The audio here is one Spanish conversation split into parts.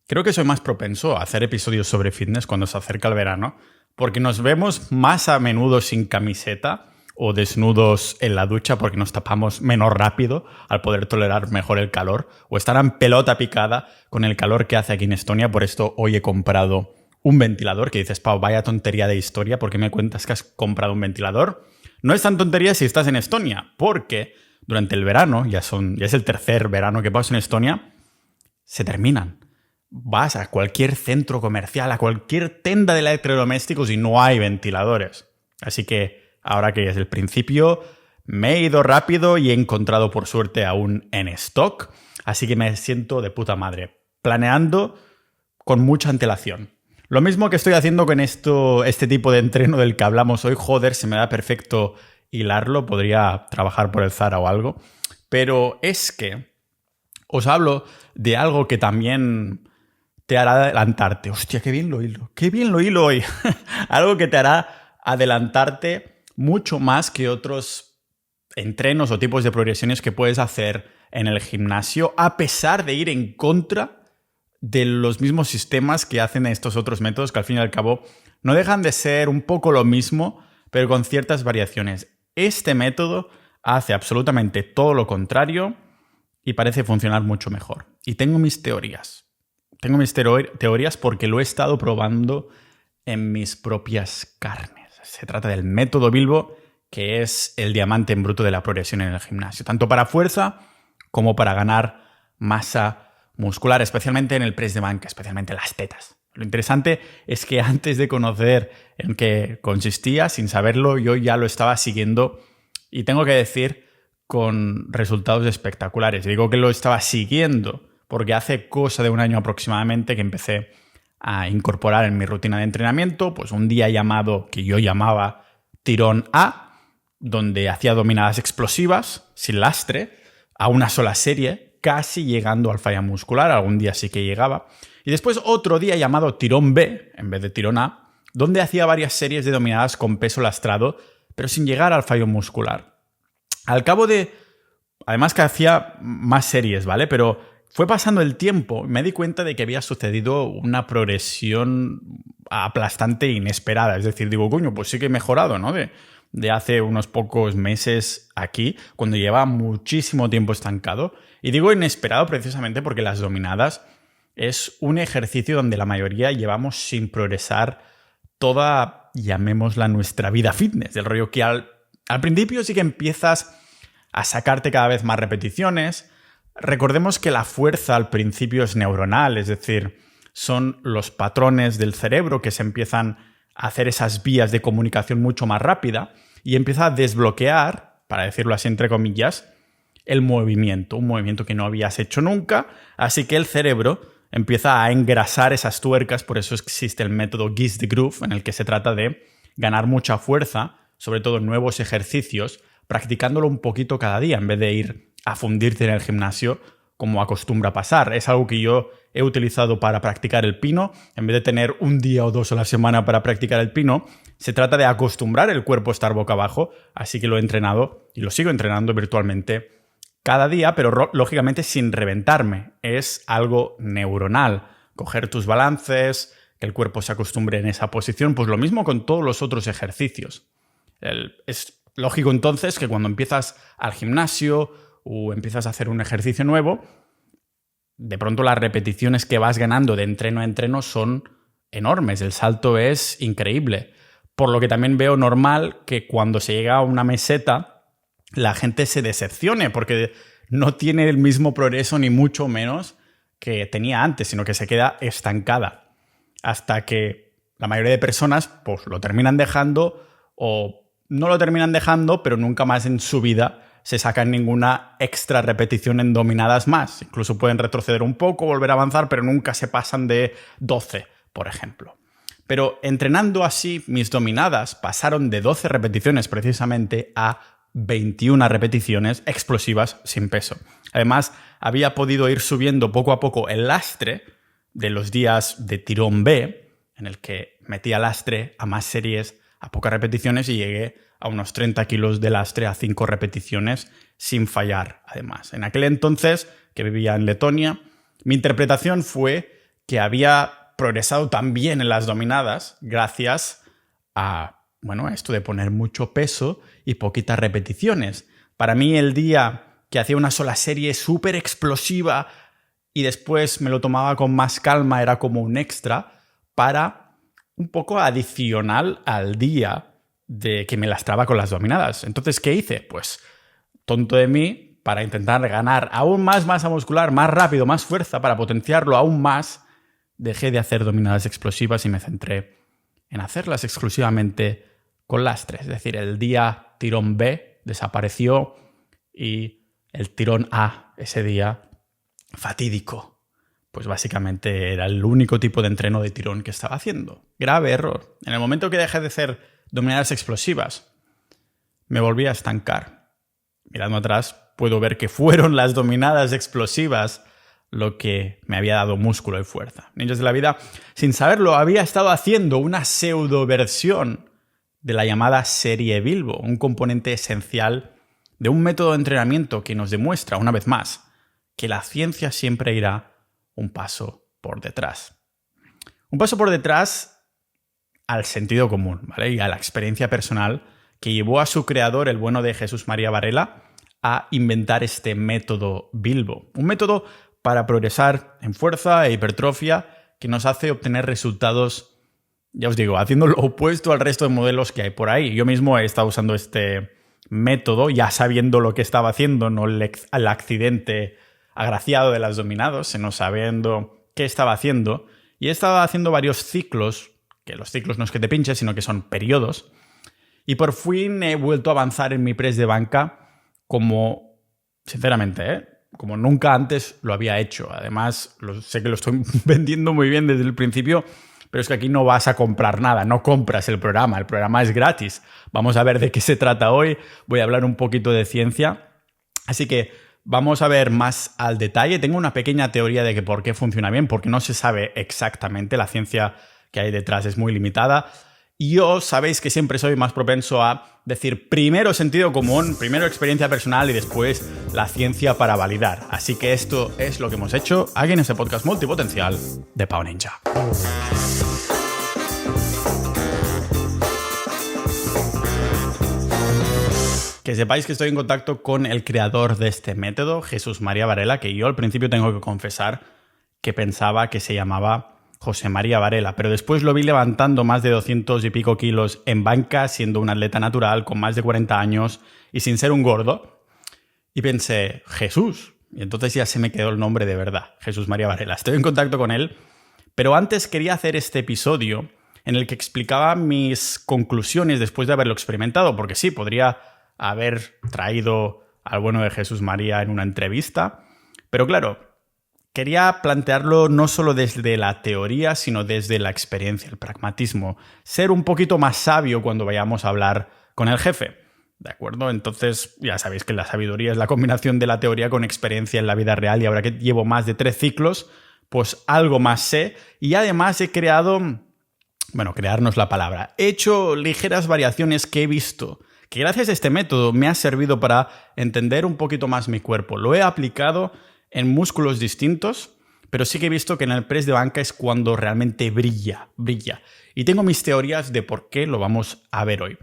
Creo que soy más propenso a hacer episodios sobre fitness cuando se acerca el verano, porque nos vemos más a menudo sin camiseta o desnudos en la ducha porque nos tapamos menos rápido al poder tolerar mejor el calor, o estar en pelota picada con el calor que hace aquí en Estonia. Por esto hoy he comprado un ventilador, que dices, Pau, vaya tontería de historia, ¿por qué me cuentas que has comprado un ventilador? No es tan tontería si estás en Estonia, porque durante el verano, ya es el tercer verano que paso en Estonia, se terminan. Vas a cualquier centro comercial, a cualquier tienda de electrodomésticos y no hay ventiladores. Así que ahora que es el principio, me he ido rápido y he encontrado por suerte aún en stock. Así que me siento de puta madre, planeando con mucha antelación. Lo mismo que estoy haciendo con este tipo de entreno del que hablamos hoy. Joder, se me da perfecto hilarlo. Podría trabajar por el Zara o algo. Pero es que os hablo de algo que también te hará adelantarte. Hostia, qué bien lo hilo. Qué bien lo hilo hoy. Algo que te hará adelantarte mucho más que otros entrenos o tipos de progresiones que puedes hacer en el gimnasio, a pesar de ir en contra de los mismos sistemas que hacen estos otros métodos, que al fin y al cabo no dejan de ser un poco lo mismo, pero con ciertas variaciones. Este método hace absolutamente todo lo contrario y parece funcionar mucho mejor. Y tengo mis teorías. Tengo mis teorías porque lo he estado probando en mis propias carnes. Se trata del método Bilbo, que es el diamante en bruto de la progresión en el gimnasio, tanto para fuerza como para ganar masa muscular, especialmente en el press de banca, especialmente en las tetas. Lo interesante es que antes de conocer en qué consistía, sin saberlo, yo ya lo estaba siguiendo y tengo que decir con resultados espectaculares. Digo que lo estaba siguiendo porque hace cosa de un año aproximadamente que empecé a incorporar en mi rutina de entrenamiento pues un día que yo llamaba tirón A, donde hacía dominadas explosivas, sin lastre, a una sola serie, casi llegando al fallo muscular. Algún día sí que llegaba. Y después otro día llamado tirón B, en vez de tirón A, donde hacía varias series de dominadas con peso lastrado, pero sin llegar al fallo muscular. Al cabo de... Además que hacía más series, ¿vale? Pero fue pasando el tiempo y me di cuenta de que había sucedido una progresión aplastante e inesperada. Es decir, digo, coño, pues sí que he mejorado, ¿no? De hace unos pocos meses aquí, cuando llevaba muchísimo tiempo estancado. Y digo inesperado precisamente porque las dominadas es un ejercicio donde la mayoría llevamos sin progresar toda, llamémosla, nuestra vida fitness. Del rollo que al principio sí que empiezas a sacarte cada vez más repeticiones. Recordemos que la fuerza al principio es neuronal, es decir, son los patrones del cerebro que se empiezan a hacer esas vías de comunicación mucho más rápida y empieza a desbloquear, para decirlo así entre comillas, el movimiento, un movimiento que no habías hecho nunca, así que el cerebro empieza a engrasar esas tuercas. Por eso existe el método Gis de Groove, en el que se trata de ganar mucha fuerza, sobre todo en nuevos ejercicios, practicándolo un poquito cada día, en vez de ir a fundirte en el gimnasio como acostumbra pasar. Es algo que yo he utilizado para practicar el pino. En vez de tener un día o dos a la semana para practicar el pino, se trata de acostumbrar el cuerpo a estar boca abajo, así que lo he entrenado y lo sigo entrenando virtualmente cada día, pero lógicamente sin reventarme. Es algo neuronal. Coger tus balances, que el cuerpo se acostumbre en esa posición, pues lo mismo con todos los otros ejercicios. Es lógico entonces que cuando empiezas al gimnasio o empiezas a hacer un ejercicio nuevo, de pronto las repeticiones que vas ganando de entreno a entreno son enormes. El salto es increíble. Por lo que también veo normal que cuando se llega a una meseta la gente se decepcione porque no tiene el mismo progreso ni mucho menos que tenía antes, sino que se queda estancada. Hasta que la mayoría de personas pues lo terminan dejando o no lo terminan dejando, pero nunca más en su vida se sacan ninguna extra repetición en dominadas más. Incluso pueden retroceder un poco, volver a avanzar, pero nunca se pasan de 12, por ejemplo. Pero entrenando así, mis dominadas pasaron de 12 repeticiones precisamente a 21 repeticiones explosivas sin peso. Además, había podido ir subiendo poco a poco el lastre de los días de tirón B, en el que metía lastre a más series, a pocas repeticiones, y llegué a unos 30 kilos de lastre a 5 repeticiones sin fallar, además. En aquel entonces, que vivía en Letonia, mi interpretación fue que había progresado tan bien en las dominadas gracias a, esto de poner mucho peso y poquitas repeticiones. Para mí el día que hacía una sola serie súper explosiva y después me lo tomaba con más calma era como un extra para un poco adicional al día de que me lastraba con las dominadas. Entonces, ¿qué hice? Pues, tonto de mí, para intentar ganar aún más masa muscular, más rápido, más fuerza, para potenciarlo aún más, dejé de hacer dominadas explosivas y me centré en hacerlas exclusivamente con lastre. Es decir, el día tirón B desapareció y el tirón A ese día fatídico. Pues básicamente era el único tipo de entreno de tirón que estaba haciendo. Grave error. En el momento que dejé de hacer dominadas explosivas, me volví a estancar. Mirando atrás, puedo ver que fueron las dominadas explosivas lo que me había dado músculo y fuerza. Ninjas de la vida, sin saberlo, había estado haciendo una pseudo-versión de la llamada serie Bilbo, un componente esencial de un método de entrenamiento que nos demuestra, una vez más, que la ciencia siempre irá un paso por detrás. Un paso por detrás al sentido común, ¿vale? Y a la experiencia personal que llevó a su creador, el bueno de Jesús María Varela, a inventar este método Bilbo. Un método para progresar en fuerza e hipertrofia que nos hace obtener resultados, ya os digo, haciendo lo opuesto al resto de modelos que hay por ahí. Yo mismo he estado usando este método ya sabiendo lo que estaba haciendo, no el accidente agraciado de las dominados, sino sabiendo qué estaba haciendo. Y he estado haciendo varios ciclos, que los ciclos no es que te pinches, sino que son periodos. Y por fin he vuelto a avanzar en mi press de banca como, sinceramente, como nunca antes lo había hecho. Además, sé que lo estoy vendiendo muy bien desde el principio, pero es que aquí no vas a comprar nada, no compras el programa es gratis. Vamos a ver de qué se trata hoy, voy a hablar un poquito de ciencia. Así que vamos a ver más al detalle. Tengo una pequeña teoría de que por qué funciona bien, porque no se sabe exactamente, la ciencia que hay detrás es muy limitada. Y yo sabéis que siempre soy más propenso a decir primero sentido común, primero experiencia personal y después la ciencia para validar. Así que esto es lo que hemos hecho aquí en este podcast multipotencial de Pau Ninja. Que sepáis que estoy en contacto con el creador de este método, Jesús María Varela, que yo al principio tengo que confesar que pensaba que se llamaba José María Varela, pero después lo vi levantando más de 200 y pico kilos en banca, siendo un atleta natural con más de 40 años y sin ser un gordo. Y pensé, Jesús. Y entonces ya se me quedó el nombre de verdad, Jesús María Varela. Estoy en contacto con él, pero antes quería hacer este episodio en el que explicaba mis conclusiones después de haberlo experimentado, porque sí, podría haber traído al bueno de Jesús María en una entrevista, pero claro, quería plantearlo no solo desde la teoría, sino desde la experiencia, el pragmatismo. Ser un poquito más sabio cuando vayamos a hablar con el jefe. ¿De acuerdo? Entonces, ya sabéis que la sabiduría es la combinación de la teoría con experiencia en la vida real. Y ahora que llevo más de 3 ciclos, pues algo más sé. Y además he creado... crearnos la palabra. He hecho ligeras variaciones que he visto que gracias a este método me ha servido para entender un poquito más mi cuerpo. Lo he aplicado en músculos distintos, pero sí que he visto que en el press de banca es cuando realmente brilla. Y tengo mis teorías de por qué lo vamos a ver hoy.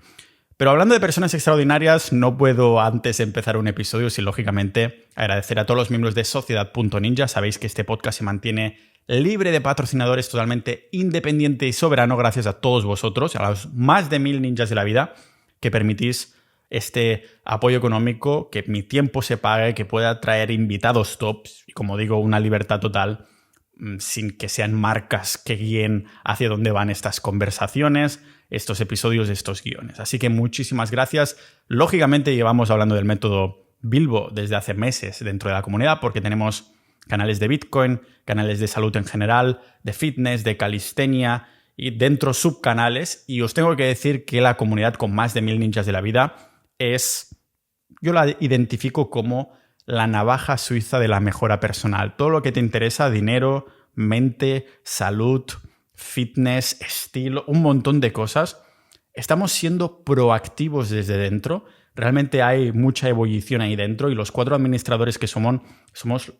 Pero hablando de personas extraordinarias, no puedo antes empezar un episodio sin, lógicamente, agradecer a todos los miembros de Sociedad.ninja. Sabéis que este podcast se mantiene libre de patrocinadores, totalmente independiente y soberano gracias a todos vosotros, a los más de 1000 ninjas de la vida que permitís este apoyo económico, que mi tiempo se pague, que pueda traer invitados tops y, como digo, una libertad total sin que sean marcas que guíen hacia dónde van estas conversaciones, estos episodios, estos guiones. Así que muchísimas gracias. Lógicamente llevamos hablando del método Bilbo desde hace meses dentro de la comunidad porque tenemos canales de Bitcoin, canales de salud en general, de fitness, de calistenia y dentro subcanales. Y os tengo que decir que la comunidad con más de 1000 ninjas de la vida yo la identifico como la navaja suiza de la mejora personal. Todo lo que te interesa, dinero, mente, salud, fitness, estilo, un montón de cosas. Estamos siendo proactivos desde dentro. Realmente hay mucha ebullición ahí dentro y los 4 administradores que somos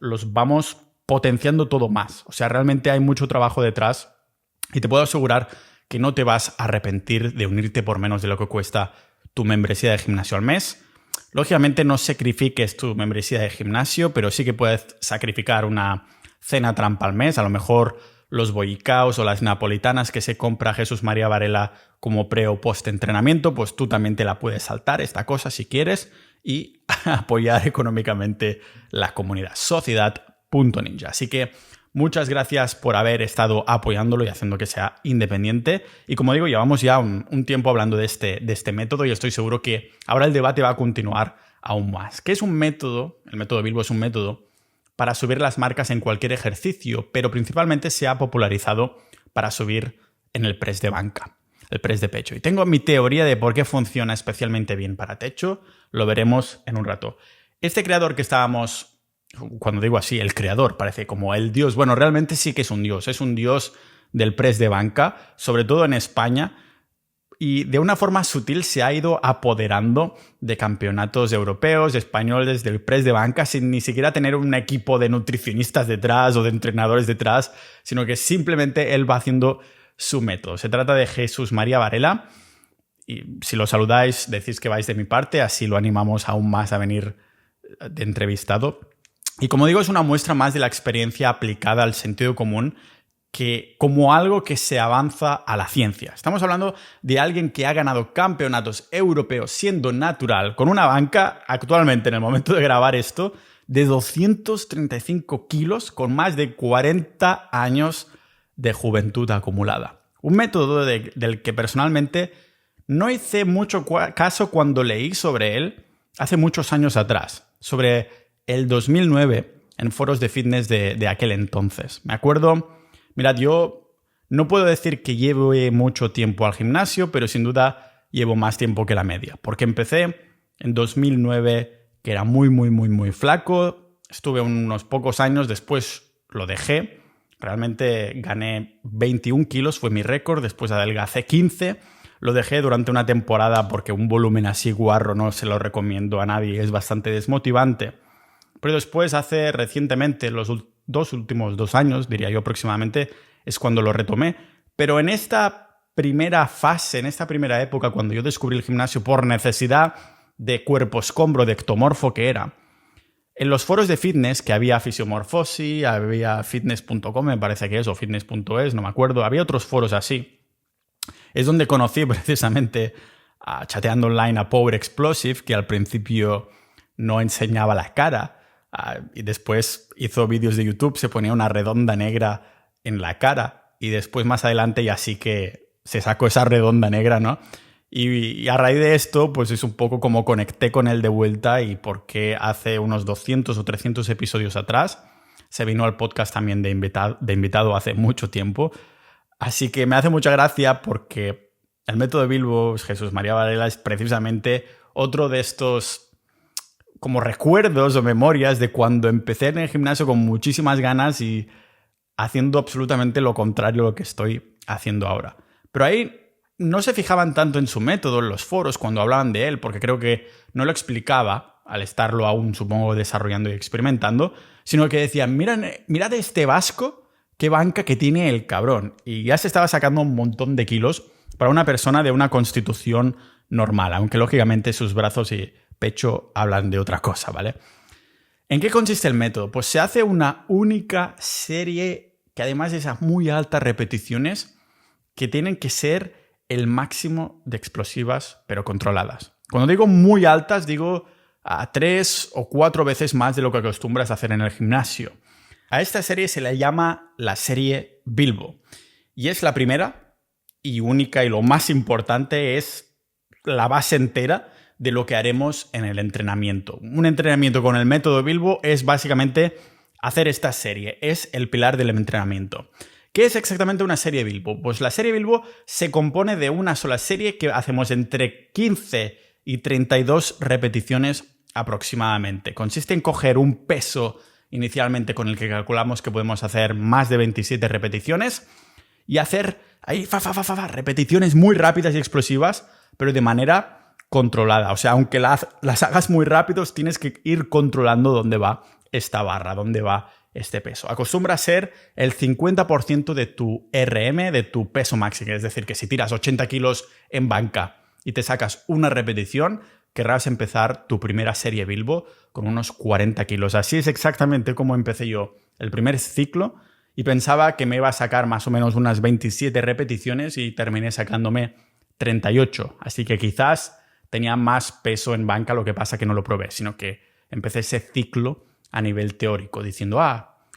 los vamos potenciando todo más. O sea, realmente hay mucho trabajo detrás y te puedo asegurar que no te vas a arrepentir de unirte por menos de lo que cuesta tu membresía de gimnasio al mes. Lógicamente no sacrifiques tu membresía de gimnasio, pero sí que puedes sacrificar una cena trampa al mes, a lo mejor los bollicaos o las napolitanas que se compra Jesús María Varela como pre o post entrenamiento, pues tú también te la puedes saltar esta cosa si quieres y apoyar económicamente la comunidad. Sociedad.ninja. Así que muchas gracias por haber estado apoyándolo y haciendo que sea independiente. Y como digo, llevamos ya un tiempo hablando de este método y estoy seguro que ahora el debate va a continuar aún más. ¿Qué es un método? El método Bilbo es un método para subir las marcas en cualquier ejercicio, pero principalmente se ha popularizado para subir en el press de banca, el press de pecho. Y tengo mi teoría de por qué funciona especialmente bien para techo, lo veremos en un rato. Este creador que estábamos, cuando digo así, el creador, parece como el dios. Bueno, realmente sí que es un dios del press de banca, sobre todo en España, y de una forma sutil se ha ido apoderando de campeonatos europeos, españoles, del press de banca, sin ni siquiera tener un equipo de nutricionistas detrás o de entrenadores detrás, sino que simplemente él va haciendo su método. Se trata de Jesús María Varela, y si lo saludáis, decís que vais de mi parte, así lo animamos aún más a venir de entrevistado. Y como digo, es una muestra más de la experiencia aplicada al sentido común que como algo que se avanza a la ciencia. Estamos hablando de alguien que ha ganado campeonatos europeos siendo natural, con una banca actualmente, en el momento de grabar esto, de 235 kilos con más de 40 años de juventud acumulada. Un método del que personalmente no hice mucho caso cuando leí sobre él hace muchos años atrás, sobre el 2009 en foros de fitness de aquel entonces. Me acuerdo. Mirad, yo no puedo decir que lleve mucho tiempo al gimnasio, pero sin duda llevo más tiempo que la media. Porque empecé en 2009, que era muy flaco. Estuve unos pocos años, después lo dejé. Realmente gané 21 kilos, fue mi récord. Después adelgacé 15. Lo dejé durante una temporada porque un volumen así guarro no se lo recomiendo a nadie. Es bastante desmotivante. Pero después, recientemente, los últimos 2 años, diría yo aproximadamente, es cuando lo retomé. Pero en esta primera fase, en esta primera época, cuando yo descubrí el gimnasio por necesidad de cuerpo escombro, de ectomorfo que era, en los foros de fitness, que había Fisiomorfosi, había fitness.com, me parece que es, o fitness.es, no me acuerdo, había otros foros así, es donde conocí precisamente, chateando online, a Power Explosive, que al principio no enseñaba la cara, y después hizo vídeos de YouTube, se ponía una redonda negra en la cara y después más adelante ya sí que se sacó esa redonda negra, ¿no? Y a raíz de esto, pues es un poco como conecté con él de vuelta y porque hace unos 200 o 300 episodios atrás se vino al podcast también de invitado hace mucho tiempo. Así que me hace mucha gracia porque el método Bilbo, Jesús María Varela, es precisamente otro de estos como recuerdos o memorias de cuando empecé en el gimnasio con muchísimas ganas y haciendo absolutamente lo contrario a lo que estoy haciendo ahora. Pero ahí no se fijaban tanto en su método, en los foros, cuando hablaban de él, porque creo que no lo explicaba, al estarlo aún, supongo, desarrollando y experimentando, sino que decían, mirad este vasco, qué banca que tiene el cabrón. Y ya se estaba sacando un montón de kilos para una persona de una constitución normal, aunque lógicamente sus brazos y pecho hablan de otra cosa, ¿vale? ¿En qué consiste el método? Pues se hace una única serie que además de esas muy altas repeticiones que tienen que ser el máximo de explosivas pero controladas. Cuando digo muy altas, digo a 3 o 4 veces más de lo que acostumbras a hacer en el gimnasio. A esta serie se le llama la serie Bilbo y es la primera y única y lo más importante, es la base entera de lo que haremos en el entrenamiento. Un entrenamiento con el método Bilbo es básicamente hacer esta serie, es el pilar del entrenamiento. ¿Qué es exactamente una serie Bilbo? Pues la serie Bilbo se compone de una sola serie que hacemos entre 15 y 32 repeticiones aproximadamente. Consiste en coger un peso inicialmente con el que calculamos que podemos hacer más de 27 repeticiones y hacer ahí repeticiones muy rápidas y explosivas, pero de manera controlada. O sea, aunque las hagas muy rápidos, tienes que ir controlando dónde va esta barra, dónde va este peso. Acostumbra a ser el 50% de tu RM, de tu peso máximo. Es decir, que si tiras 80 kilos en banca y te sacas una repetición, querrás empezar tu primera serie Bilbo con unos 40 kilos. Así es exactamente como empecé yo el primer ciclo y pensaba que me iba a sacar más o menos unas 27 repeticiones y terminé sacándome 38. Así que quizás tenía más peso en banca, lo que pasa que no lo probé, sino que empecé ese ciclo a nivel teórico, diciendo,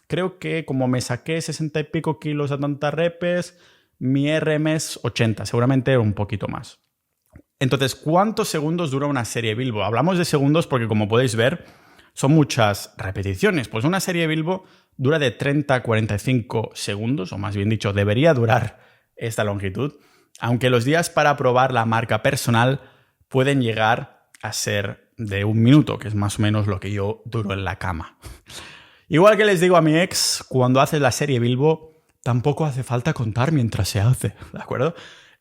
creo que como me saqué 60 y pico kilos a tantas repes, mi RM es 80, seguramente un poquito más. Entonces, ¿cuántos segundos dura una serie Bilbo? Hablamos de segundos porque, como podéis ver, son muchas repeticiones. Pues una serie Bilbo dura de 30 a 45 segundos, o más bien dicho, debería durar esta longitud, aunque los días para probar la marca personal pueden llegar a ser de 1 minuto, que es más o menos lo que yo duro en la cama. Igual que les digo a mi ex, cuando haces la serie Bilbo, tampoco hace falta contar mientras se hace, ¿de acuerdo?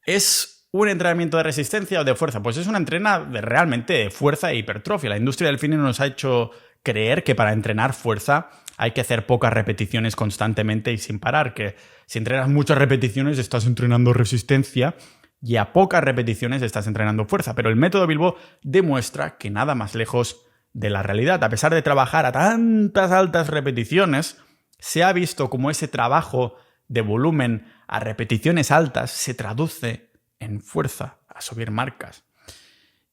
¿Es un entrenamiento de resistencia o de fuerza? Pues es una realmente de fuerza e hipertrofia. La industria del fitness nos ha hecho creer que para entrenar fuerza hay que hacer pocas repeticiones constantemente y sin parar, que si entrenas muchas repeticiones estás entrenando resistencia y a pocas repeticiones estás entrenando fuerza. Pero el método Bilbo demuestra que nada más lejos de la realidad. A pesar de trabajar a tantas altas repeticiones, se ha visto como ese trabajo de volumen a repeticiones altas se traduce en fuerza, a subir marcas.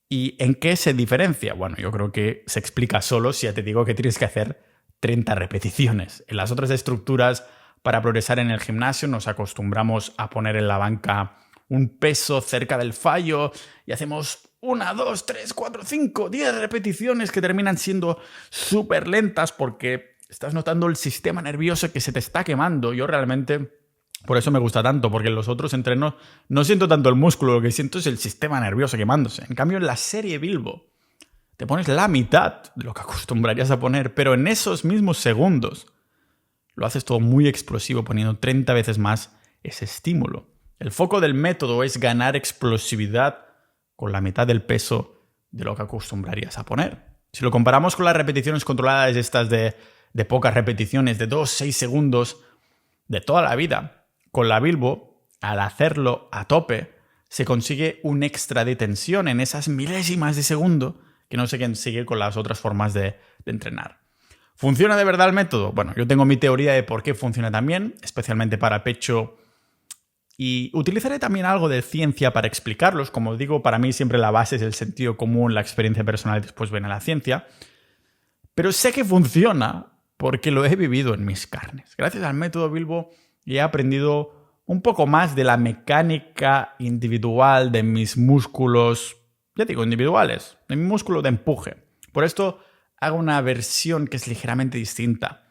¿Y en qué se diferencia? Bueno, yo creo que se explica solo si ya te digo que tienes que hacer 30 repeticiones. En las otras estructuras, para progresar en el gimnasio, nos acostumbramos a poner en la banca un peso cerca del fallo y hacemos 1, 2, 3, 4, 5, 10 repeticiones que terminan siendo súper lentas porque estás notando el sistema nervioso que se te está quemando. Yo realmente, por eso me gusta tanto, porque en los otros entrenos no siento tanto el músculo, lo que siento es el sistema nervioso quemándose. En cambio, en la serie Bilbo te pones la mitad de lo que acostumbrarías a poner, pero en esos mismos segundos lo haces todo muy explosivo, poniendo 30 veces más ese estímulo. El foco del método es ganar explosividad con la mitad del peso de lo que acostumbrarías a poner. Si lo comparamos con las repeticiones controladas estas de pocas repeticiones, de 2, 6 segundos, de toda la vida, con la Bilbo, al hacerlo a tope, se consigue un extra de tensión en esas milésimas de segundo que no se consigue con las otras formas de entrenar. ¿Funciona de verdad el método? Bueno, yo tengo mi teoría de por qué funciona tan bien, especialmente para pecho. Y utilizaré también algo de ciencia para explicarlos. Como digo, para mí siempre la base es el sentido común, la experiencia personal y después viene la ciencia. Pero sé que funciona porque lo he vivido en mis carnes. Gracias al método Bilbo he aprendido un poco más de la mecánica individual de mis músculos, ya digo, individuales, de mi músculo de empuje. Por esto hago una versión que es ligeramente distinta,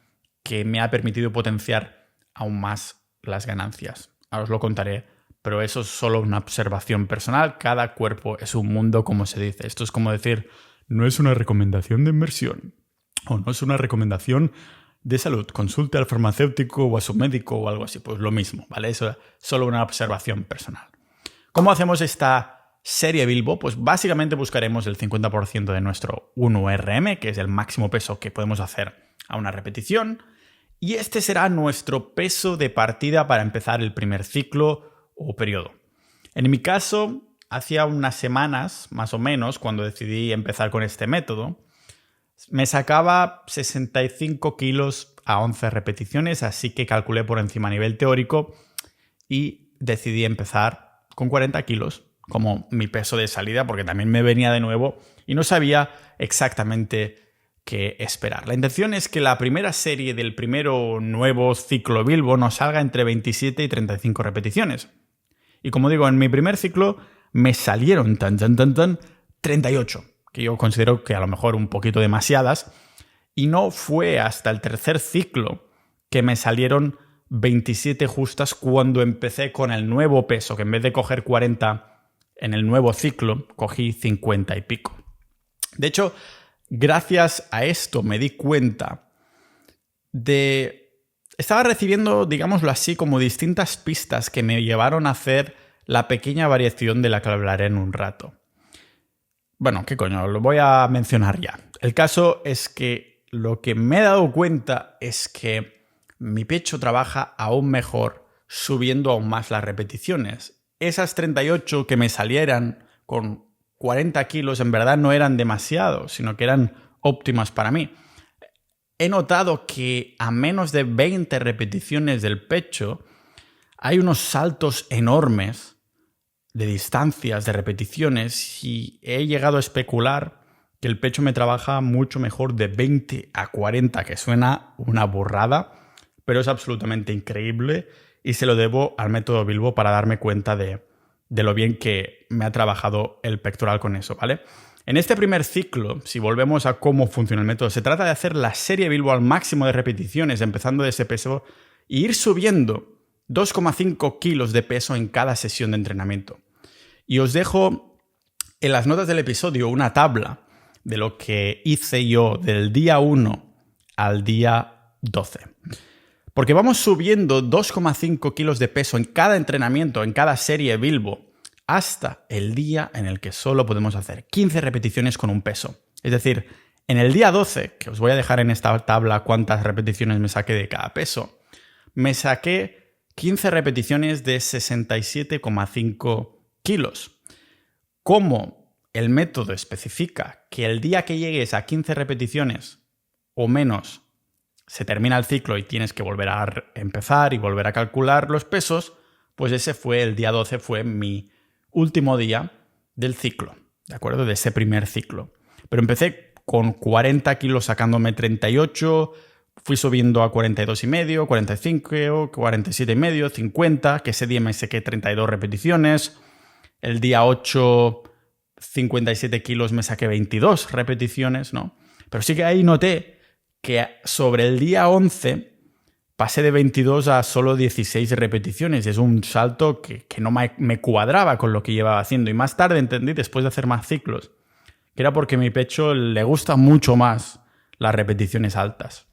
que me ha permitido potenciar aún más las ganancias. Ahora os lo contaré, pero eso es solo una observación personal. Cada cuerpo es un mundo, como se dice. Esto es como decir, no es una recomendación de inversión o no es una recomendación de salud. Consulte al farmacéutico o a su médico o algo así. Pues lo mismo, ¿vale? Eso es solo una observación personal. ¿Cómo hacemos esta serie Bilbo? Pues básicamente buscaremos el 50% de nuestro 1RM, que es el máximo peso que podemos hacer a una repetición. Y este será nuestro peso de partida para empezar el primer ciclo o periodo. En mi caso, hacía unas semanas, más o menos, cuando decidí empezar con este método, me sacaba 65 kilos a 11 repeticiones, así que calculé por encima a nivel teórico y decidí empezar con 40 kilos como mi peso de salida, porque también me venía de nuevo y no sabía exactamente qué esperar. La intención es que la primera serie del primero nuevo ciclo Bilbo nos salga entre 27 y 35 repeticiones. Y como digo, en mi primer ciclo me salieron 38, que yo considero que a lo mejor un poquito demasiadas, y no fue hasta el tercer ciclo que me salieron 27 justas cuando empecé con el nuevo peso, que en vez de coger 40 en el nuevo ciclo, cogí 50 y pico. De hecho, gracias a esto me di cuenta Estaba recibiendo, digámoslo así, como distintas pistas que me llevaron a hacer la pequeña variación de la que hablaré en un rato. Bueno, ¿qué coño? Lo voy a mencionar ya. El caso es que lo que me he dado cuenta es que mi pecho trabaja aún mejor subiendo aún más las repeticiones. Esas 38 que me salieran con 40 kilos en verdad no eran demasiado, sino que eran óptimas para mí. He notado que a menos de 20 repeticiones del pecho hay unos saltos enormes de distancias, de repeticiones, y he llegado a especular que el pecho me trabaja mucho mejor de 20 a 40, que suena una burrada, pero es absolutamente increíble y se lo debo al método Bilbo para darme cuenta de lo bien que me ha trabajado el pectoral con eso, ¿vale? En este primer ciclo, si volvemos a cómo funciona el método, se trata de hacer la serie Bilbo al máximo de repeticiones, empezando de ese peso, e ir subiendo 2,5 kilos de peso en cada sesión de entrenamiento. Y os dejo en las notas del episodio una tabla de lo que hice yo del día 1 al día 12. Porque vamos subiendo 2,5 kilos de peso en cada entrenamiento, en cada serie Bilbo, hasta el día en el que solo podemos hacer 15 repeticiones con un peso. Es decir, en el día 12, que os voy a dejar en esta tabla cuántas repeticiones me saqué de cada peso, me saqué 15 repeticiones de 67,5 kilos. Como el método especifica que el día que llegues a 15 repeticiones o menos se termina el ciclo y tienes que volver a empezar y volver a calcular los pesos, pues ese fue el día 12, fue mi último día del ciclo, ¿de acuerdo? De ese primer ciclo. Pero empecé con 40 kilos sacándome 38, fui subiendo a 42,5, 45, 47,5, 50, que ese día me saqué 32 repeticiones. El día 8, 57 kilos me saqué 22 repeticiones, ¿no? Pero sí que ahí noté que sobre el día 11 pasé de 22 a solo 16 repeticiones. Es un salto que no me cuadraba con lo que llevaba haciendo. Y más tarde entendí, después de hacer más ciclos, que era porque a mi pecho le gusta mucho más las repeticiones altas.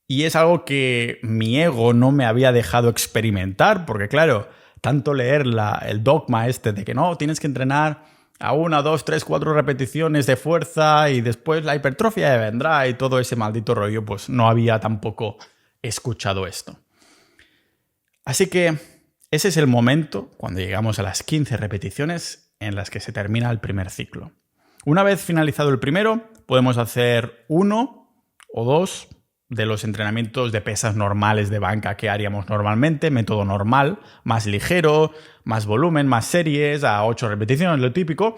Y es algo que mi ego no me había dejado experimentar, porque claro, tanto leer el dogma de que no, tienes que entrenar a 1, 2, 3, 4 repeticiones de fuerza y después la hipertrofia vendrá y todo ese maldito rollo, pues no había tampoco escuchado esto. Así que ese es el momento, cuando llegamos a las 15 repeticiones, en las que se termina el primer ciclo. Una vez finalizado el primero, podemos hacer 1 o 2 de los entrenamientos de pesas normales de banca que haríamos normalmente, método normal, más ligero, más volumen, más series, a 8 repeticiones, lo típico,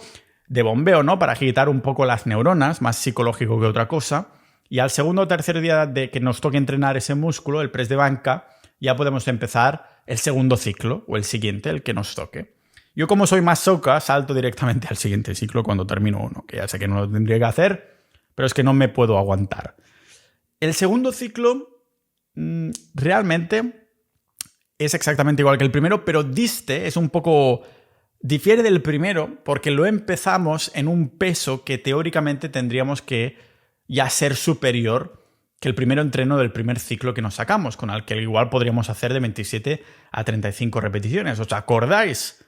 de bombeo, ¿no? Para agitar un poco las neuronas, más psicológico que otra cosa. Y al segundo o tercer día de que nos toque entrenar ese músculo, el press de banca, ya podemos empezar el segundo ciclo o el siguiente, el que nos toque. Yo, como soy más soca, salto directamente al siguiente ciclo cuando termino uno, que ya sé que no lo tendría que hacer, pero es que no me puedo aguantar. El segundo ciclo realmente es exactamente igual que el primero, pero difiere del primero porque lo empezamos en un peso que teóricamente tendríamos que ya ser superior que el primer entreno del primer ciclo que nos sacamos, con el que igual podríamos hacer de 27 a 35 repeticiones. ¿Os acordáis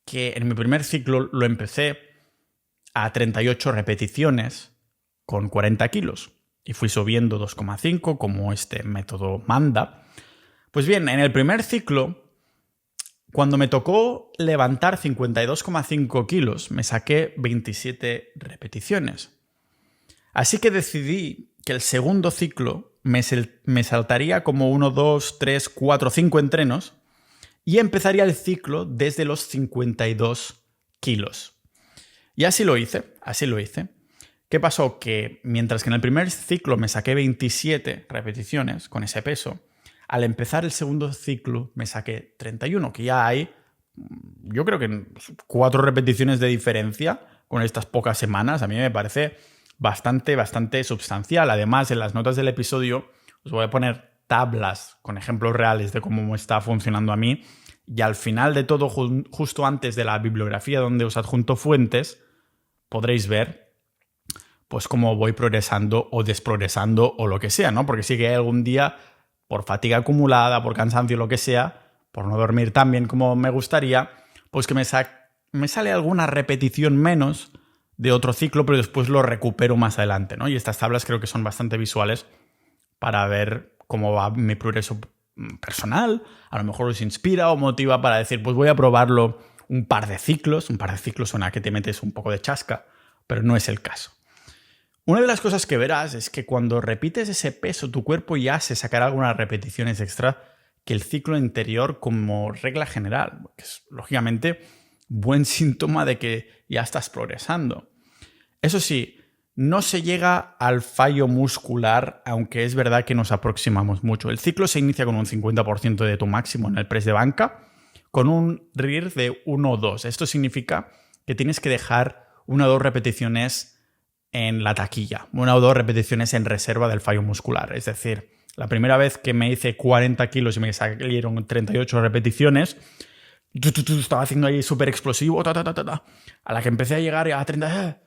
que en mi primer ciclo lo empecé a 38 repeticiones con 40 kilos? Y fui subiendo 2,5 como este método manda. Pues bien, en el primer ciclo, cuando me tocó levantar 52,5 kilos, me saqué 27 repeticiones. Así que decidí que el segundo ciclo me saltaría como 1, 2, 3, 4, 5 entrenos y empezaría el ciclo desde los 52 kilos. Y así lo hice. ¿Qué pasó? Que mientras que en el primer ciclo me saqué 27 repeticiones con ese peso, al empezar el segundo ciclo me saqué 31, que ya hay, yo creo que 4 repeticiones de diferencia con estas pocas semanas. A mí me parece bastante sustancial. Además, en las notas del episodio os voy a poner tablas con ejemplos reales de cómo me está funcionando a mí. Y al final de todo, justo antes de la bibliografía donde os adjunto fuentes, podréis ver pues cómo voy progresando o desprogresando o lo que sea, ¿no? Porque sí que hay algún día, por fatiga acumulada, por cansancio, lo que sea, por no dormir tan bien como me gustaría, pues que me sale alguna repetición menos de otro ciclo, pero después lo recupero más adelante, ¿no? Y estas tablas creo que son bastante visuales para ver cómo va mi progreso personal. A lo mejor os inspira o motiva para decir, pues voy a probarlo un par de ciclos. Un par de ciclos suena a que te metes un poco de chasca, pero no es el caso. Una de las cosas que verás es que cuando repites ese peso, tu cuerpo ya se sacará algunas repeticiones extra que el ciclo anterior como regla general, que es lógicamente buen síntoma de que ya estás progresando. Eso sí, no se llega al fallo muscular, aunque es verdad que nos aproximamos mucho. El ciclo se inicia con un 50% de tu máximo en el press de banca, con un RIR de 1 o 2. Esto significa que tienes que dejar 1 o 2 repeticiones en la taquilla, 1 o 2 repeticiones en reserva del fallo muscular. Es decir, la primera vez que me hice 40 kilos y me salieron 38 repeticiones, estaba haciendo ahí súper explosivo, a la que empecé a llegar a 30,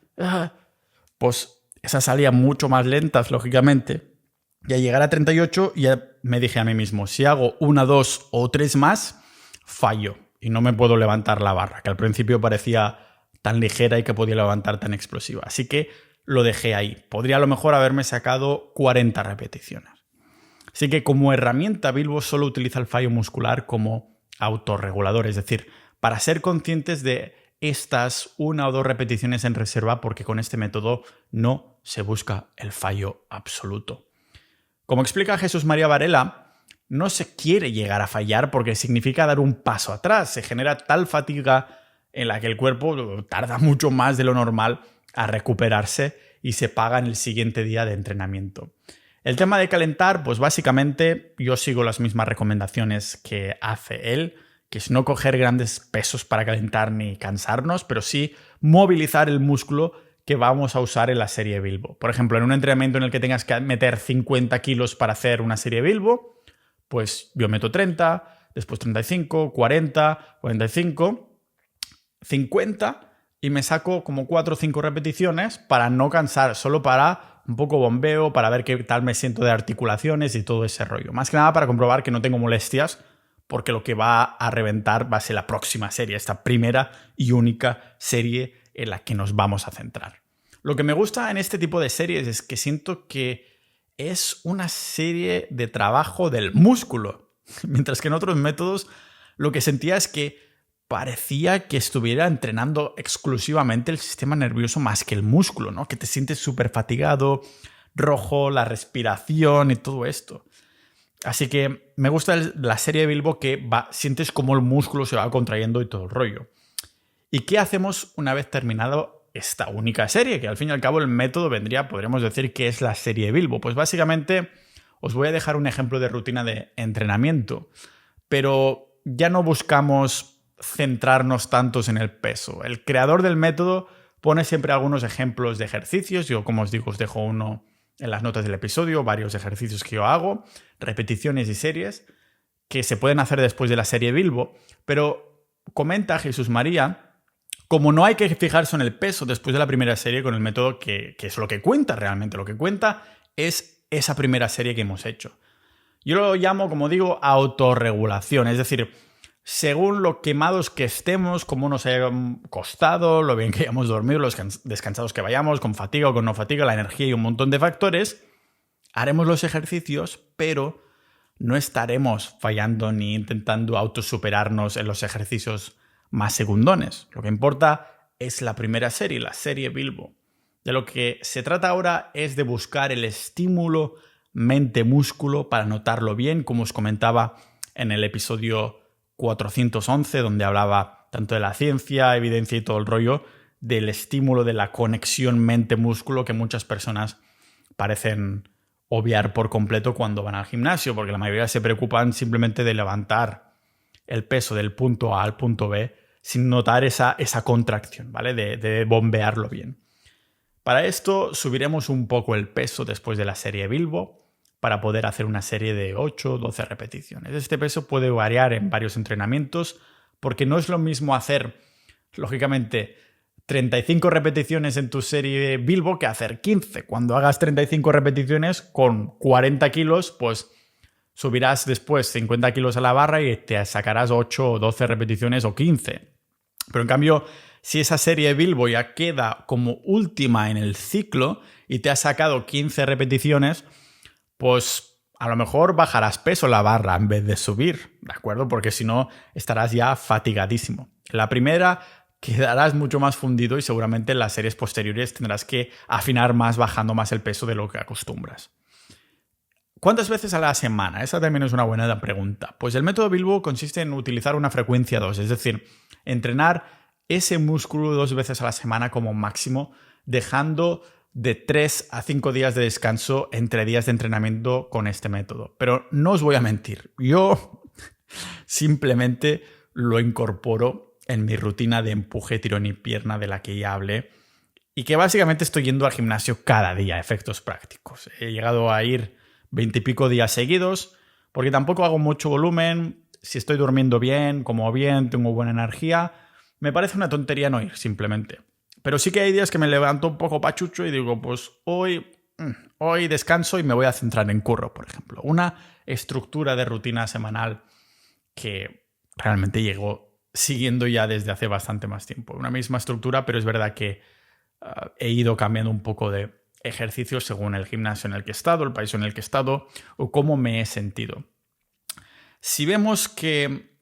pues esas salían mucho más lentas, lógicamente. Y al llegar a 38 ya me dije a mí mismo, si hago 1, 2 o 3 más, fallo y no me puedo levantar la barra, que al principio parecía tan ligera y que podía levantar tan explosiva. Así que lo dejé ahí. Podría a lo mejor haberme sacado 40 repeticiones. Así que como herramienta, Bilbo solo utiliza el fallo muscular como autorregulador, es decir, para ser conscientes de estas 1 o 2 repeticiones en reserva, porque con este método no se busca el fallo absoluto. Como explica Jesús María Varela, no se quiere llegar a fallar porque significa dar un paso atrás. Se genera tal fatiga en la que el cuerpo tarda mucho más de lo normal a recuperarse y se paga en el siguiente día de entrenamiento. El tema de calentar, pues básicamente yo sigo las mismas recomendaciones que hace él, que es no coger grandes pesos para calentar ni cansarnos, pero sí movilizar el músculo que vamos a usar en la serie Bilbo. Por ejemplo, en un entrenamiento en el que tengas que meter 50 kilos para hacer una serie Bilbo, pues yo meto 30, después 35, 40, 45, 50 y me saco como 4 o 5 repeticiones para no cansar, solo para un poco bombeo, para ver qué tal me siento de articulaciones y todo ese rollo. Más que nada para comprobar que no tengo molestias, porque lo que va a reventar va a ser la próxima serie, esta primera y única serie en la que nos vamos a centrar. Lo que me gusta en este tipo de series es que siento que es una serie de trabajo del músculo, mientras que en otros métodos lo que sentía es que parecía que estuviera entrenando exclusivamente el sistema nervioso más que el músculo, ¿no? Que te sientes súper fatigado, rojo, la respiración y todo esto. Así que me gusta la serie de Bilbo que sientes como el músculo se va contrayendo y todo el rollo. ¿Y qué hacemos una vez terminado esta única serie? Que al fin y al cabo el método podríamos decir que es la serie de Bilbo. Pues básicamente os voy a dejar un ejemplo de rutina de entrenamiento, pero ya no buscamos centrarnos tantos en el peso. El creador del método pone siempre algunos ejemplos de ejercicios. Yo, como os digo, os dejo uno en las notas del episodio, varios ejercicios que yo hago, repeticiones y series que se pueden hacer después de la serie Bilbo, pero comenta Jesús María, como no hay que fijarse en el peso después de la primera serie con el método que es lo que cuenta realmente, lo que cuenta es esa primera serie que hemos hecho. Yo lo llamo, como digo, autorregulación, es decir, según lo quemados que estemos, cómo nos haya costado, lo bien que hayamos dormido, los descansados que vayamos, con fatiga o con no fatiga, la energía y un montón de factores, haremos los ejercicios, pero no estaremos fallando ni intentando autosuperarnos en los ejercicios más segundones. Lo que importa es la primera serie, la serie Bilbo. De lo que se trata ahora es de buscar el estímulo mente-músculo para notarlo bien, como os comentaba en el episodio 411, donde hablaba tanto de la ciencia, evidencia y todo el rollo, del estímulo de la conexión mente-músculo que muchas personas parecen obviar por completo cuando van al gimnasio, porque la mayoría se preocupan simplemente de levantar el peso del punto A al punto B sin notar esa contracción, ¿vale? De bombearlo bien. Para esto subiremos un poco el peso después de la serie Bilbo, para poder hacer una serie de 8 o 12 repeticiones. Este peso puede variar en varios entrenamientos porque no es lo mismo hacer, lógicamente, 35 repeticiones en tu serie Bilbo que hacer 15. Cuando hagas 35 repeticiones con 40 kilos, pues subirás después 50 kilos a la barra y te sacarás 8 o 12 repeticiones o 15. Pero en cambio, Si esa serie Bilbo ya queda como última en el ciclo y te has sacado 15 repeticiones, pues a lo mejor bajarás peso la barra en vez de subir, ¿de acuerdo? Porque si no, estarás ya fatigadísimo. En la primera quedarás mucho más fundido y seguramente en las series posteriores tendrás que afinar más bajando más el peso de lo que acostumbras. ¿Cuántas veces a la semana? Esa también es una buena pregunta. Pues el método Bilbo consiste en utilizar una frecuencia 2, es decir, entrenar ese músculo 2 veces a la semana como máximo, dejando de 3 a 5 días de descanso entre días de entrenamiento con este método. Pero no os voy a mentir, yo simplemente lo incorporo en mi rutina de empuje, tirón y pierna de la que ya hablé y que básicamente estoy yendo al gimnasio cada día, efectos prácticos. He llegado a ir 20 y pico días seguidos porque tampoco hago mucho volumen. Si estoy durmiendo bien, como bien, tengo buena energía, me parece una tontería no ir, simplemente. Pero sí que hay días que me levanto un poco pachucho y digo, pues hoy descanso y me voy a centrar en curro, por ejemplo. Una estructura de rutina semanal que realmente llego siguiendo ya desde hace bastante más tiempo. Una misma estructura, pero es verdad que he ido cambiando un poco de ejercicios según el gimnasio en el que he estado, el país en el que he estado o cómo me he sentido. Si vemos que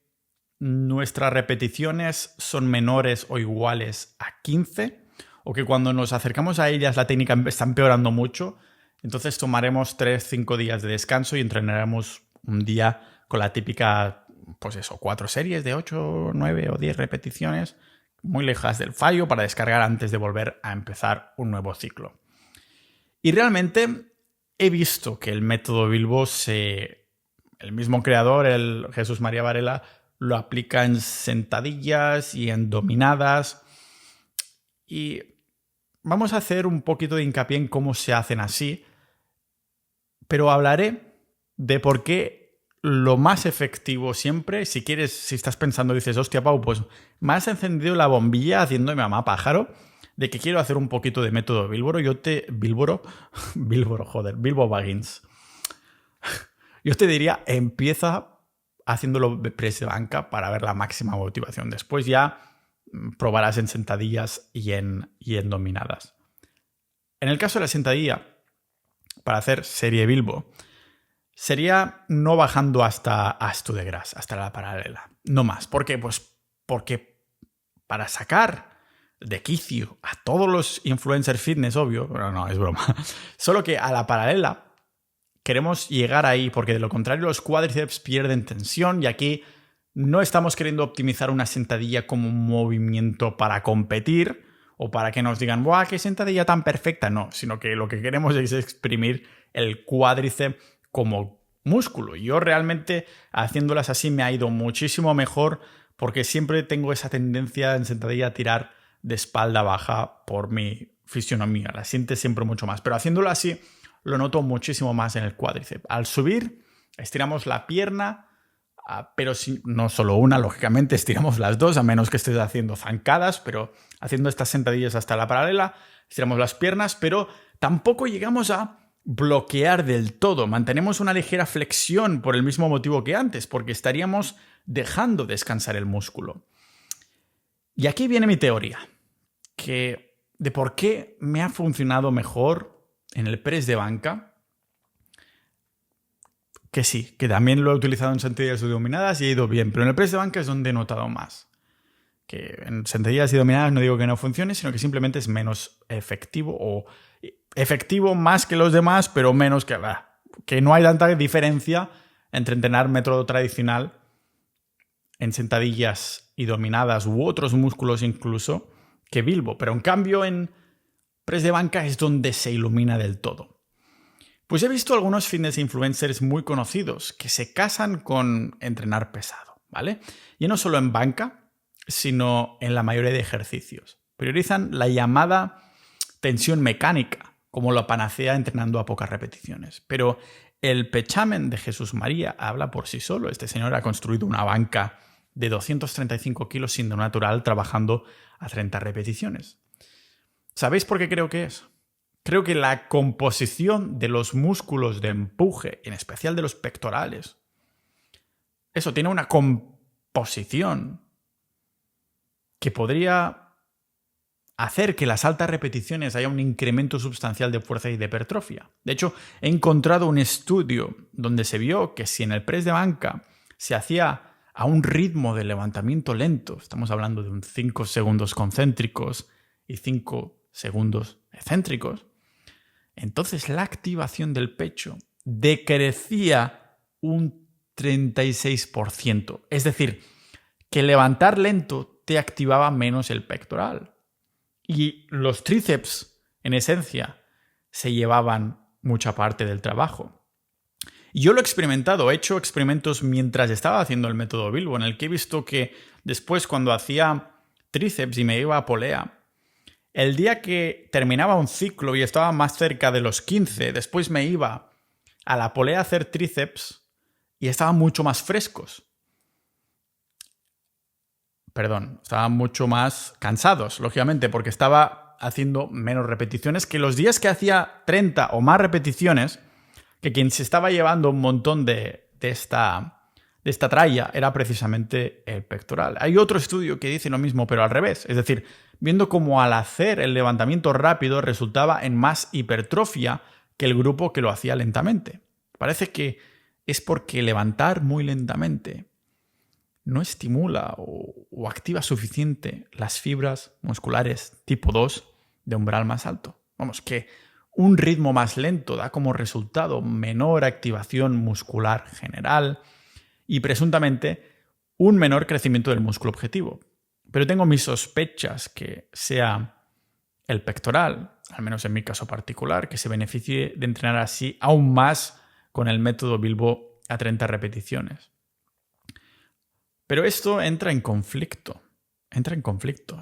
nuestras repeticiones son menores o iguales a 15, o que cuando nos acercamos a ellas la técnica está empeorando mucho, entonces tomaremos 3-5 días de descanso y entrenaremos un día con la típica, pues eso, 4 series de 8, 9 o 10 repeticiones, muy lejas del fallo para descargar antes de volver a empezar un nuevo ciclo. Y realmente he visto que el método Bilbo el mismo creador, el Jesús María Varela, lo aplica en sentadillas y en dominadas. Y vamos a hacer un poquito de hincapié en cómo se hacen así, pero hablaré de por qué lo más efectivo siempre, si estás pensando, dices, hostia, Pau, pues me has encendido la bombilla haciéndome mamá pájaro de que quiero hacer un poquito de método Bilbo Baggins. Yo te diría, empieza haciéndolo de press de banca para ver la máxima motivación. Después ya probarás en sentadillas y en dominadas. En el caso de la sentadilla, para hacer serie Bilbo, sería no bajando hasta Astu de Gras, hasta la paralela. No más. ¿Por qué? Pues porque para sacar de quicio a todos los influencers fitness, obvio, pero no, es broma. Solo que a la paralela queremos llegar ahí, porque de lo contrario los cuádriceps pierden tensión y aquí no estamos queriendo optimizar una sentadilla como un movimiento para competir o para que nos digan, ¡buah, qué sentadilla tan perfecta! No, sino que lo que queremos es exprimir el cuádriceps como músculo. Yo realmente haciéndolas así me ha ido muchísimo mejor porque siempre tengo esa tendencia en sentadilla a tirar de espalda baja por mi fisionomía. La sientes siempre mucho más. Pero haciéndolo así lo noto muchísimo más en el cuádriceps. Al subir, estiramos la pierna, pero no solo una, lógicamente, estiramos las dos, a menos que estés haciendo zancadas, pero haciendo estas sentadillas hasta la paralela, estiramos las piernas, pero tampoco llegamos a bloquear del todo. Mantenemos una ligera flexión por el mismo motivo que antes, porque estaríamos dejando descansar el músculo. Y aquí viene mi teoría, de por qué me ha funcionado mejor en el press de banca, que sí, que también lo he utilizado en sentadillas y dominadas y he ido bien, pero en el press de banca es donde he notado más. Que en sentadillas y dominadas no digo que no funcione, sino que simplemente es menos efectivo o efectivo más que los demás, pero menos que no hay tanta diferencia entre entrenar método tradicional en sentadillas y dominadas u otros músculos incluso que Bilbo. Pero en cambio en press de banca es donde se ilumina del todo. Pues he visto algunos fitness influencers muy conocidos que se casan con entrenar pesado, ¿vale? Y no solo en banca, sino en la mayoría de ejercicios. Priorizan la llamada tensión mecánica como la panacea entrenando a pocas repeticiones. Pero el pechamen de Jesús María habla por sí solo. Este señor ha construido una banca de 235 kilos siendo natural trabajando a 30 repeticiones. ¿Sabéis por qué creo que es? Creo que la composición de los músculos de empuje, en especial de los pectorales, eso tiene una composición que podría hacer que las altas repeticiones haya un incremento sustancial de fuerza y de hipertrofia. De hecho, he encontrado un estudio donde se vio que si en el press de banca se hacía a un ritmo de levantamiento lento, estamos hablando de un 5 segundos concéntricos y 5 segundos excéntricos, entonces la activación del pecho decrecía un 36%. Es decir, que levantar lento te activaba menos el pectoral. Y los tríceps, en esencia, se llevaban mucha parte del trabajo. Y yo lo he experimentado, he hecho experimentos mientras estaba haciendo el método Bilbo, en el que he visto que después cuando hacía tríceps y me iba a polea, el día que terminaba un ciclo y estaba más cerca de los 15, después me iba a la polea a hacer tríceps y estaban mucho más frescos. Perdón, estaban mucho más cansados, lógicamente, porque estaba haciendo menos repeticiones que los días que hacía 30 o más repeticiones, que quien se estaba llevando un montón de esta tralla era precisamente el pectoral. Hay otro estudio que dice lo mismo, pero al revés. Es decir, viendo cómo al hacer el levantamiento rápido resultaba en más hipertrofia que el grupo que lo hacía lentamente. Parece que es porque levantar muy lentamente no estimula o activa suficiente las fibras musculares tipo 2 de umbral más alto. Vamos, que un ritmo más lento da como resultado menor activación muscular general y presuntamente un menor crecimiento del músculo objetivo. Pero tengo mis sospechas que sea el pectoral, al menos en mi caso particular, que se beneficie de entrenar así aún más con el método Bilbo a 30 repeticiones. Pero esto entra en conflicto.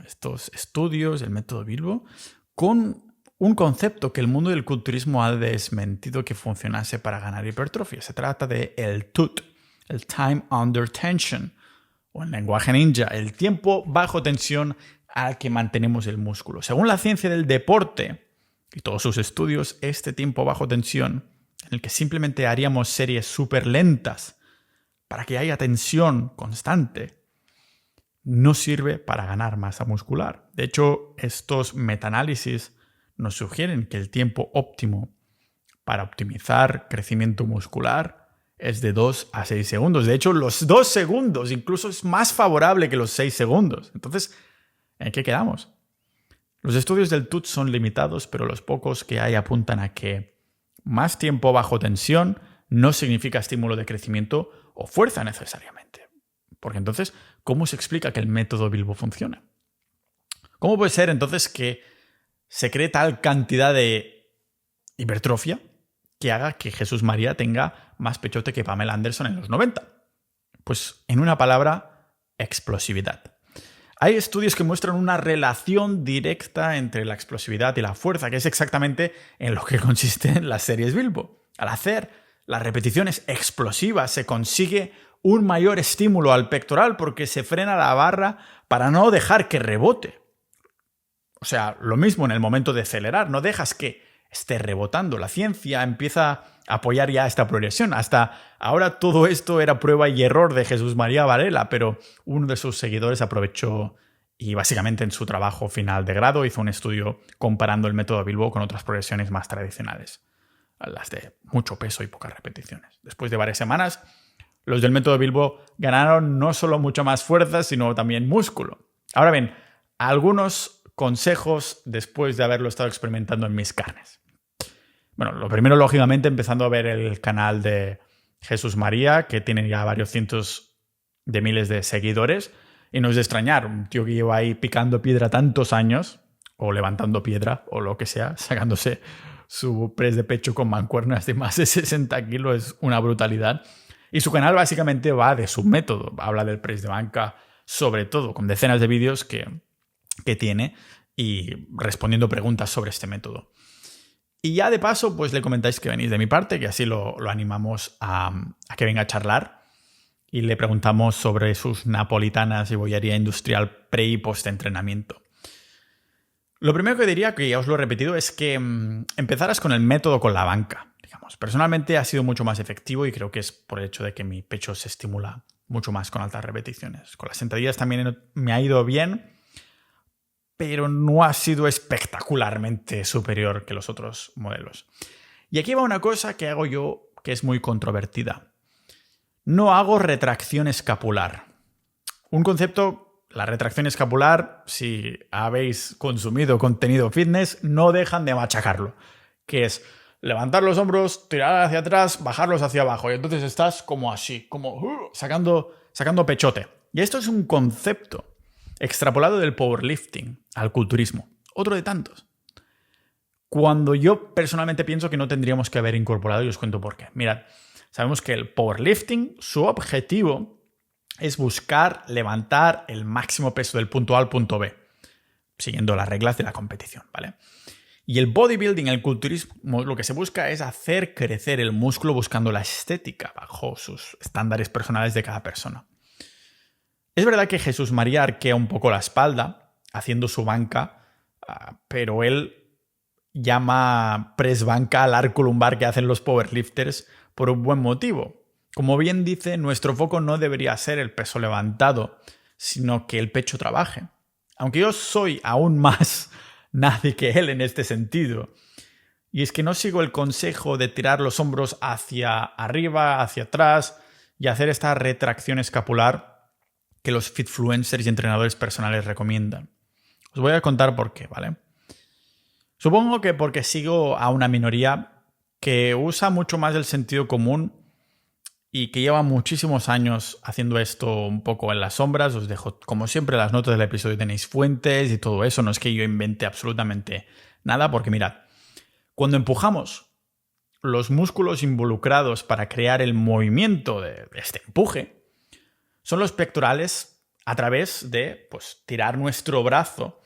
Estos estudios, el método Bilbo, con un concepto que el mundo del culturismo ha desmentido que funcionase para ganar hipertrofia. Se trata de el TUT, el Time Under Tension, o en lenguaje ninja, el tiempo bajo tensión al que mantenemos el músculo. Según la ciencia del deporte y todos sus estudios, este tiempo bajo tensión, en el que simplemente haríamos series súper lentas para que haya tensión constante, no sirve para ganar masa muscular. De hecho, estos metaanálisis nos sugieren que el tiempo óptimo para optimizar crecimiento muscular es de 2 a 6 segundos. De hecho, los 2 segundos incluso es más favorable que los 6 segundos. Entonces, ¿en qué quedamos? Los estudios del TUT son limitados, pero los pocos que hay apuntan a que más tiempo bajo tensión no significa estímulo de crecimiento o fuerza necesariamente. Porque entonces, ¿cómo se explica que el método Bilbo funciona? ¿Cómo puede ser entonces que se cree tal cantidad de hipertrofia que haga que Jesús María tenga más pechote que Pamela Anderson en los 90? Pues en una palabra, explosividad. Hay estudios que muestran una relación directa entre la explosividad y la fuerza, que es exactamente en lo que consisten las series Bilbo. Al hacer las repeticiones explosivas se consigue un mayor estímulo al pectoral porque se frena la barra para no dejar que rebote. O sea, lo mismo en el momento de acelerar, no dejas que esté rebotando. La ciencia empieza a apoyar ya esta progresión. Hasta ahora todo esto era prueba y error de Jesús María Varela, pero uno de sus seguidores aprovechó y básicamente en su trabajo final de grado hizo un estudio comparando el método Bilbo con otras progresiones más tradicionales, las de mucho peso y pocas repeticiones. Después de varias semanas, los del método Bilbo ganaron no solo mucha más fuerza, sino también músculo. Ahora bien, algunos consejos después de haberlo estado experimentando en mis carnes. Bueno, lo primero, lógicamente, empezando a ver el canal de Jesús María, que tiene ya varios cientos de miles de seguidores, y no es de extrañar, un tío que lleva ahí picando piedra tantos años, o levantando piedra, o lo que sea, sacándose su press de pecho con mancuernas de más de 60 kilos, es una brutalidad. Y su canal básicamente va de su método, habla del press de banca, sobre todo, con decenas de vídeos que tiene y respondiendo preguntas sobre este método. Y ya de paso, pues le comentáis que venís de mi parte, que así lo animamos a que venga a charlar y le preguntamos sobre sus napolitanas y bollería industrial pre y post entrenamiento. Lo primero que diría, que ya os lo he repetido, es que empezaras con el método con la banca. Digamos. Personalmente ha sido mucho más efectivo y creo que es por el hecho de que mi pecho se estimula mucho más con altas repeticiones. Con las sentadillas también me ha ido bien, pero no ha sido espectacularmente superior que los otros modelos. Y aquí va una cosa que hago yo que es muy controvertida. No hago retracción escapular. Un concepto, la retracción escapular, si habéis consumido contenido fitness, no dejan de machacarlo, que es levantar los hombros, tirar hacia atrás, bajarlos hacia abajo, y entonces estás como así, como sacando pechote. Y esto es un concepto extrapolado del powerlifting al culturismo. Otro de tantos. Cuando yo personalmente pienso que no tendríamos que haber incorporado, y os cuento por qué. Mirad, sabemos que el powerlifting, su objetivo es buscar levantar el máximo peso del punto A al punto B, siguiendo las reglas de la competición, ¿vale? Y el bodybuilding, el culturismo, lo que se busca es hacer crecer el músculo buscando la estética bajo sus estándares personales de cada persona. Es verdad que Jesús María arquea un poco la espalda haciendo su banca, pero él llama press banca al arco lumbar que hacen los powerlifters por un buen motivo. Como bien dice, nuestro foco no debería ser el peso levantado, sino que el pecho trabaje. Aunque yo soy aún más nadie que él en este sentido. Y es que no sigo el consejo de tirar los hombros hacia arriba, hacia atrás y hacer esta retracción escapular que los fitfluencers y entrenadores personales recomiendan. Os voy a contar por qué, ¿vale? Supongo que porque sigo a una minoría que usa mucho más el sentido común y que lleva muchísimos años haciendo esto un poco en las sombras. Os dejo, como siempre, las notas del episodio, tenéis fuentes y todo eso. No es que yo invente absolutamente nada, porque mirad, cuando empujamos, los músculos involucrados para crear el movimiento de este empuje son los pectorales a través de tirar nuestro brazo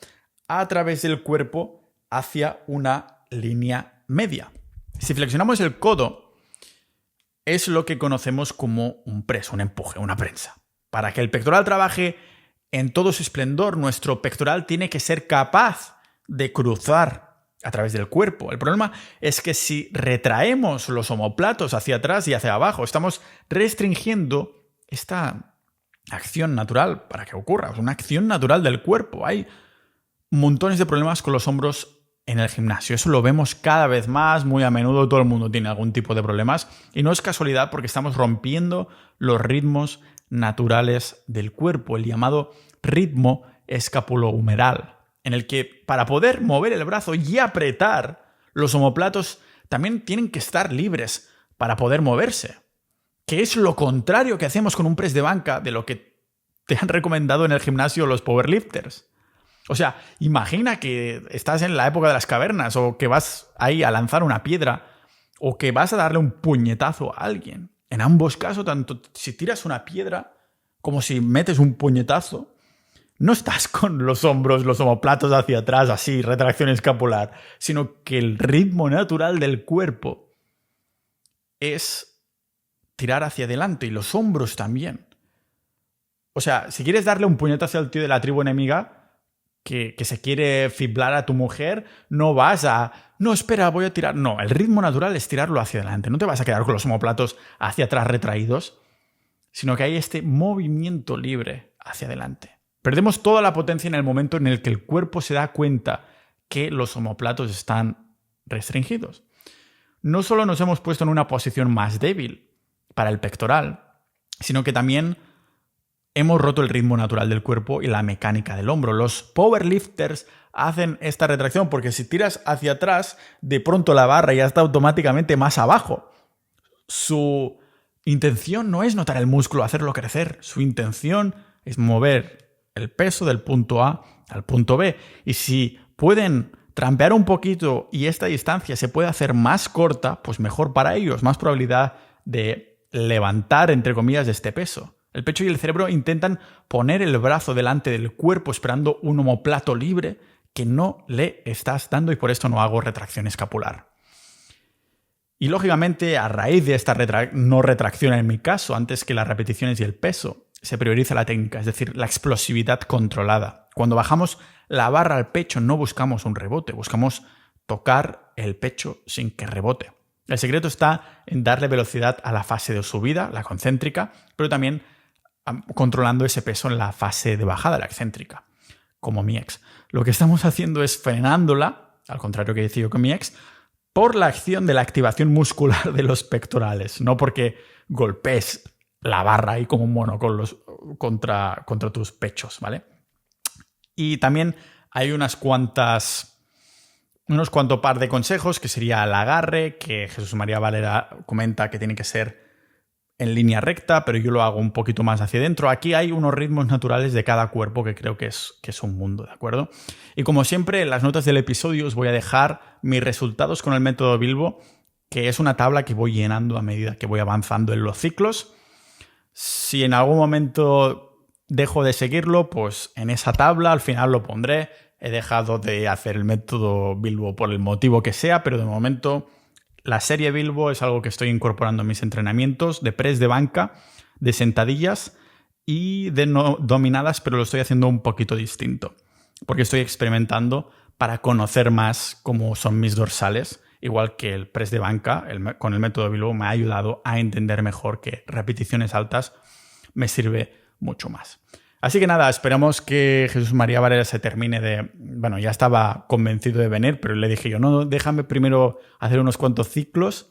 a través del cuerpo hacia una línea media. Si flexionamos el codo, es lo que conocemos como un press, un empuje, una prensa. Para que el pectoral trabaje en todo su esplendor, nuestro pectoral tiene que ser capaz de cruzar a través del cuerpo. El problema es que si retraemos los omóplatos hacia atrás y hacia abajo, estamos restringiendo esta acción natural para que ocurra. Es una acción natural del cuerpo. Hay montones de problemas con los hombros en el gimnasio. Eso lo vemos cada vez más, muy a menudo todo el mundo tiene algún tipo de problemas y no es casualidad porque estamos rompiendo los ritmos naturales del cuerpo, el llamado ritmo escapulohumeral, en el que para poder mover el brazo y apretar, los omóplatos también tienen que estar libres para poder moverse, que es lo contrario que hacemos con un press de banca de lo que te han recomendado en el gimnasio los powerlifters. O sea, imagina que estás en la época de las cavernas o que vas ahí a lanzar una piedra o que vas a darle un puñetazo a alguien. En ambos casos, tanto si tiras una piedra como si metes un puñetazo, no estás con los hombros, los omóplatos hacia atrás, así, retracción escapular, sino que el ritmo natural del cuerpo es tirar hacia adelante y los hombros también. O sea, si quieres darle un puñetazo al tío de la tribu enemiga que se quiere fiblar a tu mujer, no vas a... No, espera, voy a tirar... No, el ritmo natural es tirarlo hacia adelante. No te vas a quedar con los omóplatos hacia atrás retraídos, sino que hay este movimiento libre hacia adelante. Perdemos toda la potencia en el momento en el que el cuerpo se da cuenta que los omóplatos están restringidos. No solo nos hemos puesto en una posición más débil para el pectoral, sino que también hemos roto el ritmo natural del cuerpo y la mecánica del hombro. Los powerlifters hacen esta retracción porque si tiras hacia atrás, de pronto la barra ya está automáticamente más abajo. Su intención no es notar el músculo, hacerlo crecer. Su intención es mover el peso del punto A al punto B. Y si pueden trampear un poquito y esta distancia se puede hacer más corta, pues mejor para ellos, más probabilidad de levantar, entre comillas, este peso. El pecho y el cerebro intentan poner el brazo delante del cuerpo esperando un omóplato libre que no le estás dando y por esto no hago retracción escapular. Y lógicamente, a raíz de esta no retracción en mi caso, antes que las repeticiones y el peso, se prioriza la técnica, es decir, la explosividad controlada. Cuando bajamos la barra al pecho no buscamos un rebote, buscamos tocar el pecho sin que rebote. El secreto está en darle velocidad a la fase de subida, la concéntrica, pero también controlando ese peso en la fase de bajada, la excéntrica. como mi ex. Lo que estamos haciendo es frenándola, al contrario que he decidido con mi ex, por la acción de la activación muscular de los pectorales, no porque golpees la barra ahí como un mono contra tus pechos, ¿vale? Y también hay unos cuantos par de consejos, que sería el agarre, que Jesús María Valera comenta que tiene que ser en línea recta, pero yo lo hago un poquito más hacia adentro. Aquí hay unos ritmos naturales de cada cuerpo que creo que es un mundo, ¿de acuerdo? Y como siempre, en las notas del episodio os voy a dejar mis resultados con el método Bilbo, que es una tabla que voy llenando a medida que voy avanzando en los ciclos. Si en algún momento dejo de seguirlo, pues en esa tabla al final lo pondré. He dejado de hacer el método Bilbo por el motivo que sea, pero de momento la serie Bilbo es algo que estoy incorporando en mis entrenamientos de press de banca, de sentadillas y de no dominadas, pero lo estoy haciendo un poquito distinto, porque estoy experimentando para conocer más cómo son mis dorsales, igual que el press de banca con el método Bilbo me ha ayudado a entender mejor que repeticiones altas me sirve mucho más. Así que nada, esperamos que Jesús María Valera se termine de... Bueno, ya estaba convencido de venir, pero le dije yo, no, déjame primero hacer unos cuantos ciclos,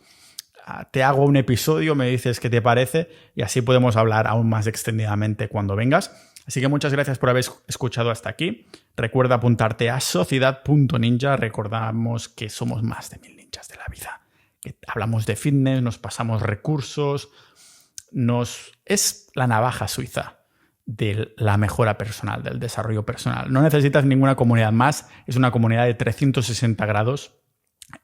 te hago un episodio, me dices qué te parece y así podemos hablar aún más extendidamente cuando vengas. Así que muchas gracias por haber escuchado hasta aquí. Recuerda apuntarte a sociedad.ninja. Recordamos que somos más de 1000 ninjas de la vida. Que hablamos de fitness, nos pasamos recursos, es la navaja suiza de la mejora personal, del desarrollo personal. No necesitas ninguna comunidad más, es una comunidad de 360 grados.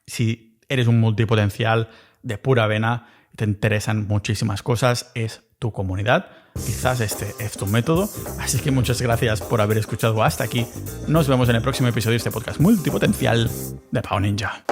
Si eres un multipotencial de pura vena, te interesan muchísimas cosas, es tu comunidad. Quizás este es tu método. Así que muchas gracias por haber escuchado hasta aquí. Nos vemos en el próximo episodio de este podcast multipotencial de Pau Ninja.